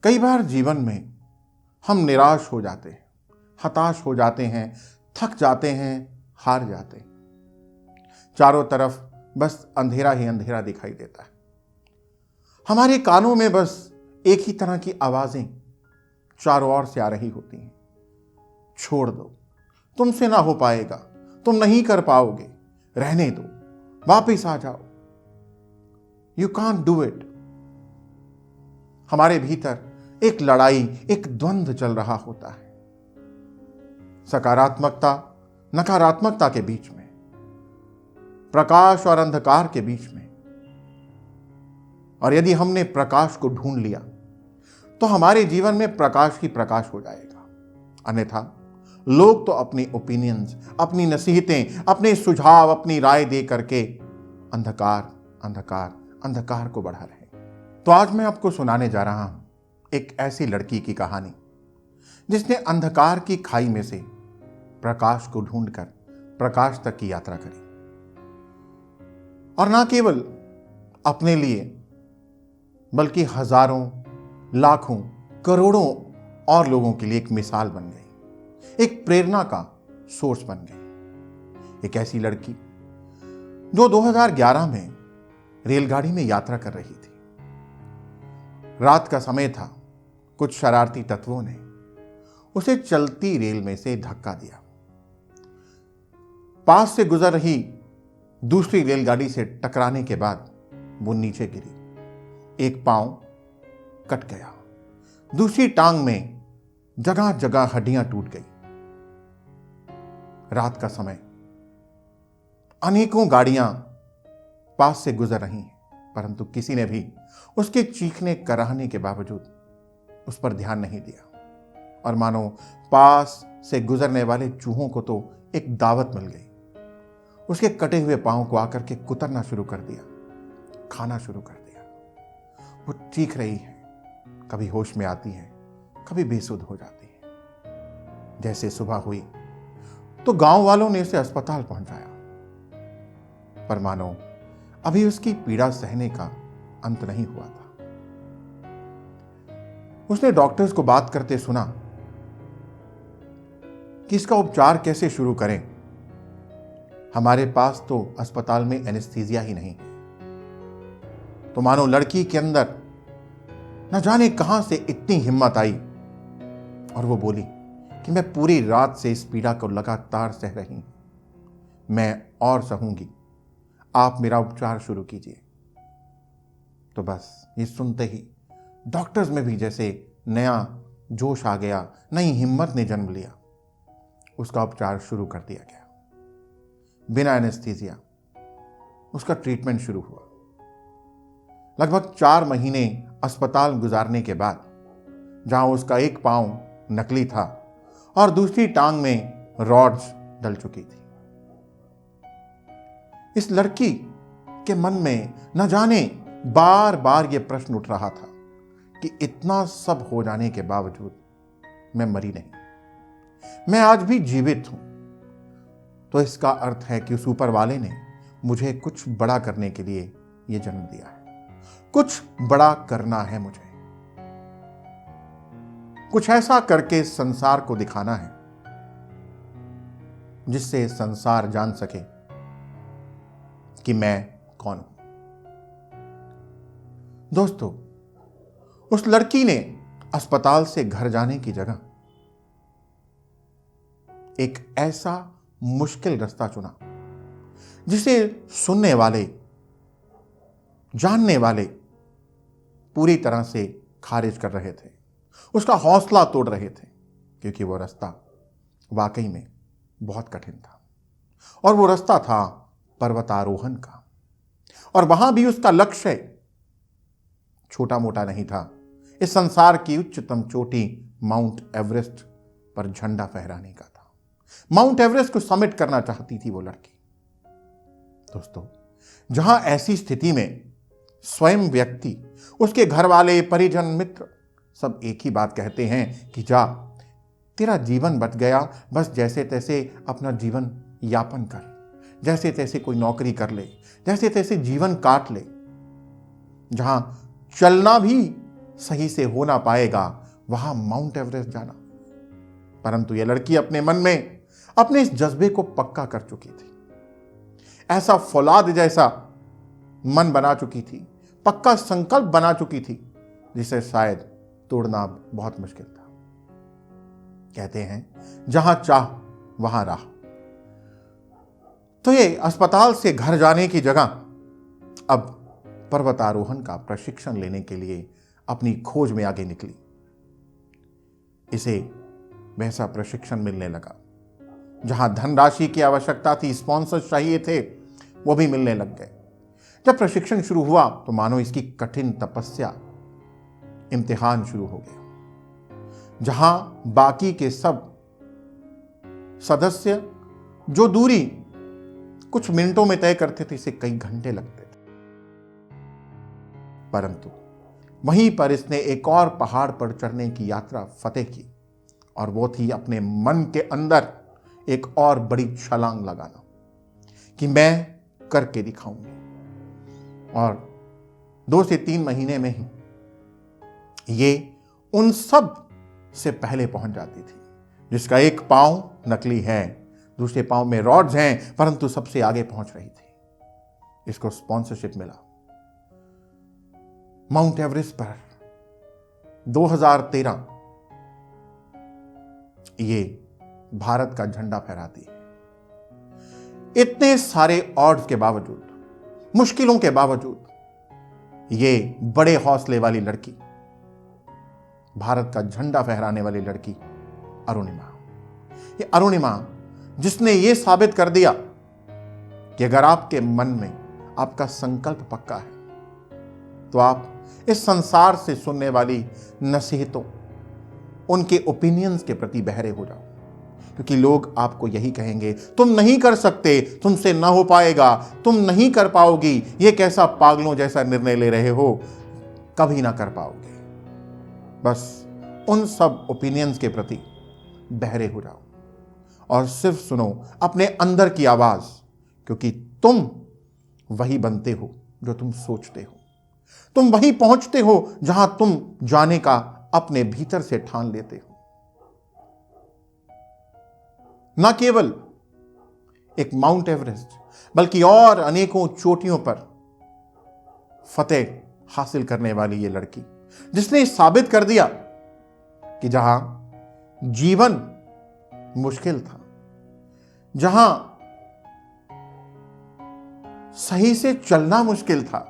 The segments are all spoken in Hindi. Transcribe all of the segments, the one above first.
कई बार जीवन में हम निराश हो जाते हैं, हताश हो जाते हैं, थक जाते हैं, हार जाते हैं। चारों तरफ बस अंधेरा ही अंधेरा दिखाई देता है। हमारे कानों में बस एक ही तरह की आवाजें चारों ओर से आ रही होती हैं। छोड़ दो, तुमसे ना हो पाएगा, तुम नहीं कर पाओगे, रहने दो, वापिस आ जाओ, यू कांट डू इट। हमारे भीतर एक लड़ाई, एक द्वंद्व चल रहा होता है, सकारात्मकता नकारात्मकता के बीच में, प्रकाश और अंधकार के बीच में। और यदि हमने प्रकाश को ढूंढ लिया तो हमारे जीवन में प्रकाश ही प्रकाश हो जाएगा। अन्यथा लोग तो अपनी ओपिनियंस, अपनी नसीहतें, अपने सुझाव, अपनी राय दे करके अंधकार अंधकार अंधकार को बढ़ा रहे हैं। तो आज मैं आपको सुनाने जा रहा हूं एक ऐसी लड़की की कहानी जिसने अंधकार की खाई में से प्रकाश को ढूंढकर प्रकाश तक की यात्रा करी, और ना केवल अपने लिए बल्कि हजारों, लाखों, करोड़ों और लोगों के लिए एक मिसाल बन गई, एक प्रेरणा का सोर्स बन गई। एक ऐसी लड़की जो 2011 में रेलगाड़ी में यात्रा कर रही थी। रात का समय था। कुछ शरारती तत्वों ने उसे चलती रेल में से धक्का दिया। पास से गुजर रही दूसरी रेलगाड़ी से टकराने के बाद वो नीचे गिरी। एक पांव कट गया, दूसरी टांग में जगह जगह हड्डियां टूट गई। रात का समय, अनेकों गाड़ियां पास से गुजर रही हैं, परंतु किसी ने भी उसके चीखने कराहने के बावजूद उस पर ध्यान नहीं दिया। और मानो पास से गुजरने वाले चूहों को तो एक दावत मिल गई। उसके कटे हुए पांव को आकर के कुतरना शुरू कर दिया, खाना शुरू कर दिया। वो चीख रही है, कभी होश में आती है, कभी बेसुध हो जाती है। जैसे सुबह हुई तो गांव वालों ने उसे अस्पताल पहुंचाया, पर मानो अभी उसकी पीड़ा सहने का अंत नहीं हुआ था। उसने डॉक्टर्स को बात करते सुना कि इसका उपचार कैसे शुरू करें। हमारे पास तो अस्पताल में एनेस्थीसिया ही नहीं है। तो मानो लड़की के अंदर न जाने कहां से इतनी हिम्मत आई और वो बोली कि मैं पूरी रात से इस पीड़ा को लगातार सह रही हूं, मैं और सहूंगी, आप मेरा उपचार शुरू कीजिए। तो बस ये सुनते ही डॉक्टर्स में भी जैसे नया जोश आ गया, नई हिम्मत ने जन्म लिया। उसका उपचार शुरू कर दिया गया। बिना एनेस्थीसिया उसका ट्रीटमेंट शुरू हुआ। लगभग 4 महीने अस्पताल गुजारने के बाद, जहां उसका एक पांव नकली था और दूसरी टांग में रॉड्स डल चुकी थी, इस लड़की के मन में न जाने बार बार यह प्रश्न उठ रहा था कि इतना सब हो जाने के बावजूद मैं मरी नहीं, मैं आज भी जीवित हूं। तो इसका अर्थ है कि उस ऊपर वाले ने मुझे कुछ बड़ा करने के लिए यह जन्म दिया है। कुछ बड़ा करना है मुझे, कुछ ऐसा करके संसार को दिखाना है जिससे संसार जान सके कि मैं कौन हूं। दोस्तों, उस लड़की ने अस्पताल से घर जाने की जगह एक ऐसा मुश्किल रास्ता चुना जिसे सुनने वाले, जानने वाले पूरी तरह से खारिज कर रहे थे, उसका हौसला तोड़ रहे थे, क्योंकि वो रास्ता वाकई में बहुत कठिन था। और वो रास्ता था पर्वतारोहण का। और वहां भी उसका लक्ष्य छोटा मोटा नहीं था, इस संसार की उच्चतम चोटी माउंट एवरेस्ट पर झंडा फहराने का था। माउंट एवरेस्ट को समिट करना चाहती थी वो लड़की। दोस्तों, जहां ऐसी स्थिति में स्वयं व्यक्ति, उसके घर वाले, परिजन, मित्र सब एक ही बात कहते हैं कि जा, तेरा जीवन बच गया, बस जैसे तैसे अपना जीवन यापन कर, जैसे तैसे कोई नौकरी कर ले, जैसे तैसे जीवन काट ले। जहां चलना भी सही से हो ना पाएगा वहां माउंट एवरेस्ट जाना। परंतु यह लड़की अपने मन में अपने इस जज्बे को पक्का कर चुकी थी, ऐसा फौलाद जैसा मन बना चुकी थी, पक्का संकल्प बना चुकी थी, जिसे शायद तोड़ना बहुत मुश्किल था। कहते हैं जहां चाह वहां राह। तो ये अस्पताल से घर जाने की जगह अब पर्वतारोहण का प्रशिक्षण लेने के लिए अपनी खोज में आगे निकली। इसे वैसा प्रशिक्षण मिलने लगा जहां धनराशि की आवश्यकता थी, स्पॉन्सर चाहिए थे, वो भी मिलने लग गए। जब प्रशिक्षण शुरू हुआ तो मानो इसकी कठिन तपस्या इम्तिहान शुरू हो गया, जहां बाकी के सब सदस्य जो दूरी कुछ मिनटों में तय करते थे, इसे कई घंटे लगते थे। परंतु वहीं पर इसने एक और पहाड़ पर चढ़ने की यात्रा फतेह की, और वो थी अपने मन के अंदर एक और बड़ी छलांग लगाना कि मैं करके दिखाऊंगी। और 2 से 3 महीने में ही ये उन सब से पहले पहुंच जाती थी, जिसका एक पांव नकली है, दूसरे पांव में रॉड्स हैं, परंतु सबसे आगे पहुंच रही थी। इसको स्पॉन्सरशिप मिला। माउंट एवरेस्ट पर 2013 ये भारत का झंडा फहराती है। इतने सारे ऑड्स के बावजूद, मुश्किलों के बावजूद, ये बड़े हौसले वाली लड़की, भारत का झंडा फहराने वाली लड़की अरुणिमा, ये अरुणिमा जिसने ये साबित कर दिया कि अगर आपके मन में आपका संकल्प पक्का है तो आप इस संसार से सुनने वाली नसीहतों, उनके ओपिनियंस के प्रति बहरे हो जाओ। क्योंकि लोग आपको यही कहेंगे, तुम नहीं कर सकते, तुमसे ना हो पाएगा, तुम नहीं कर पाओगी, ये कैसा पागलों जैसा निर्णय ले रहे हो, कभी ना कर पाओगे। बस उन सब ओपिनियंस के प्रति बहरे हो जाओ और सिर्फ सुनो अपने अंदर की आवाज, क्योंकि तुम वही बनते हो जो तुम सोचते हो, तुम वही पहुंचते हो जहां तुम जाने का अपने भीतर से ठान लेते हो। न केवल एक माउंट एवरेस्ट बल्कि और अनेकों चोटियों पर फतेह हासिल करने वाली ये लड़की, जिसने साबित कर दिया कि जहां जीवन मुश्किल था, जहां सही से चलना मुश्किल था,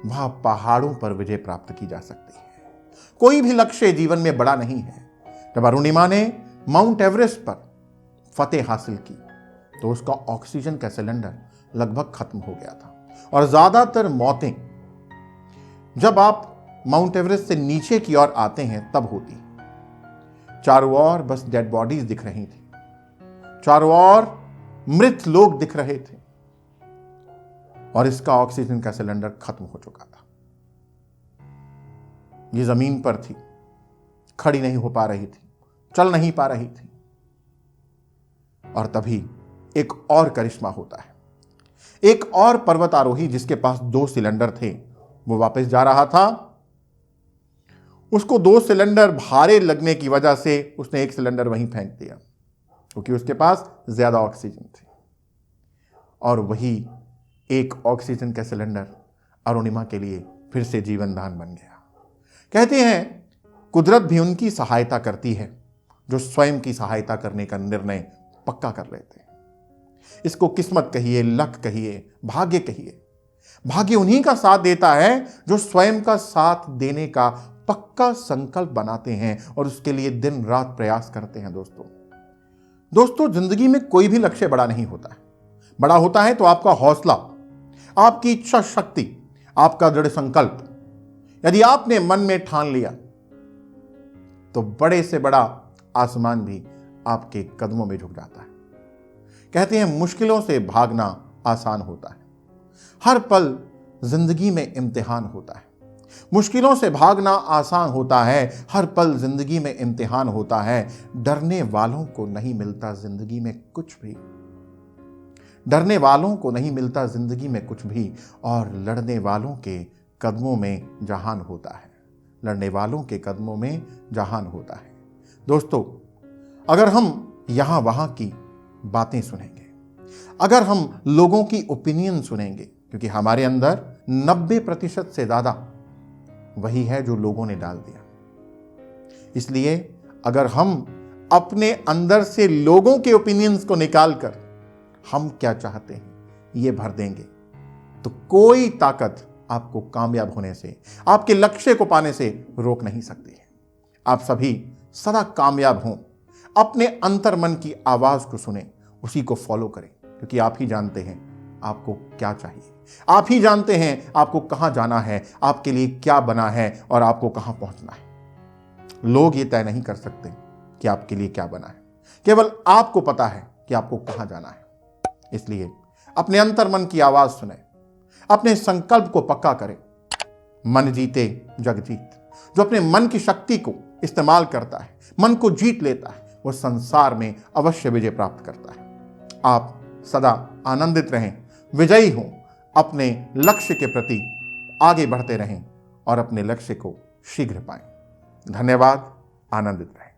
वहां पहाड़ों पर विजय प्राप्त की जा सकती है। कोई भी लक्ष्य जीवन में बड़ा नहीं है। जब अरुणिमा ने माउंट एवरेस्ट पर फतेह हासिल की तो उसका ऑक्सीजन का सिलेंडर लगभग खत्म हो गया था, और ज्यादातर मौतें जब आप माउंट एवरेस्ट से नीचे की ओर आते हैं तब होती। चारों ओर बस डेड बॉडीज दिख रही थी, चारों ओर मृत लोग दिख रहे थे, और इसका ऑक्सीजन का सिलेंडर खत्म हो चुका था। ये जमीन पर थी, खड़ी नहीं हो पा रही थी, चल नहीं पा रही थी। और तभी एक और करिश्मा होता है। एक और पर्वतारोही जिसके पास 2 सिलेंडर थे, वो वापस जा रहा था। उसको 2 सिलेंडर भारे लगने की वजह से उसने एक सिलेंडर वहीं फेंक दिया, क्योंकि उसके पास ज्यादा ऑक्सीजन थी। और वही एक ऑक्सीजन का सिलेंडर अरुणिमा के लिए फिर से जीवन दान बन गया। कहते हैं कुदरत भी उनकी सहायता करती है जो स्वयं की सहायता करने का निर्णय पक्का कर लेते हैं। इसको किस्मत कहिए, लक कहिए, भाग्य कहिए। भाग्य उन्हीं का साथ देता है जो स्वयं का साथ देने का पक्का संकल्प बनाते हैं और उसके लिए दिन रात प्रयास करते हैं। दोस्तों, जिंदगी में कोई भी लक्ष्य बड़ा नहीं होता है। बड़ा होता है तो आपका हौसला, आपकी इच्छा शक्ति, आपका दृढ़ संकल्प। यदि आपने मन में ठान लिया तो बड़े से बड़ा आसमान भी आपके कदमों में झुक जाता है। कहते हैं मुश्किलों से भागना आसान होता है। हर पल जिंदगी में इम्तिहान होता है। मुश्किलों से भागना आसान होता है, हर पल जिंदगी में इम्तिहान होता है। डरने वालों को नहीं मिलता जिंदगी में कुछ भी, डरने वालों को नहीं मिलता जिंदगी में कुछ भी, और लड़ने वालों के कदमों में जहान होता है। लड़ने वालों के कदमों में जहान होता है। दोस्तों, अगर हम यहां वहां की बातें सुनेंगे, अगर हम लोगों की ओपिनियन सुनेंगे, क्योंकि हमारे अंदर 90% से ज्यादा वही है जो लोगों ने डाल दिया, इसलिए अगर हम अपने अंदर से लोगों के ओपिनियंस को निकालकर हम क्या चाहते हैं ये भर देंगे, तो कोई ताकत आपको कामयाब होने से, आपके लक्ष्य को पाने से रोक नहीं सकती है। आप सभी सदा कामयाब हों, अपने अंतर मन की आवाज को सुने, उसी को फॉलो करें, क्योंकि आप ही जानते हैं आपको क्या चाहिए, आप ही जानते हैं आपको कहां जाना है, आपके लिए क्या बना है और आपको कहां पहुंचना है। लोग ये तय नहीं कर सकते कि आपके लिए क्या बना है, केवल आपको पता है कि आपको कहां जाना है। इसलिए अपने अंतर मन की आवाज सुने, अपने संकल्प को पक्का करें। मन जीते जग जीत। जो अपने मन की शक्ति को इस्तेमाल करता है, मन को जीत लेता है, वो संसार में अवश्य विजय प्राप्त करता है। आप सदा आनंदित रहें, विजयी हों, अपने लक्ष्य के प्रति आगे बढ़ते रहें और अपने लक्ष्य को शीघ्र पाएं। धन्यवाद। आनंदित रहें।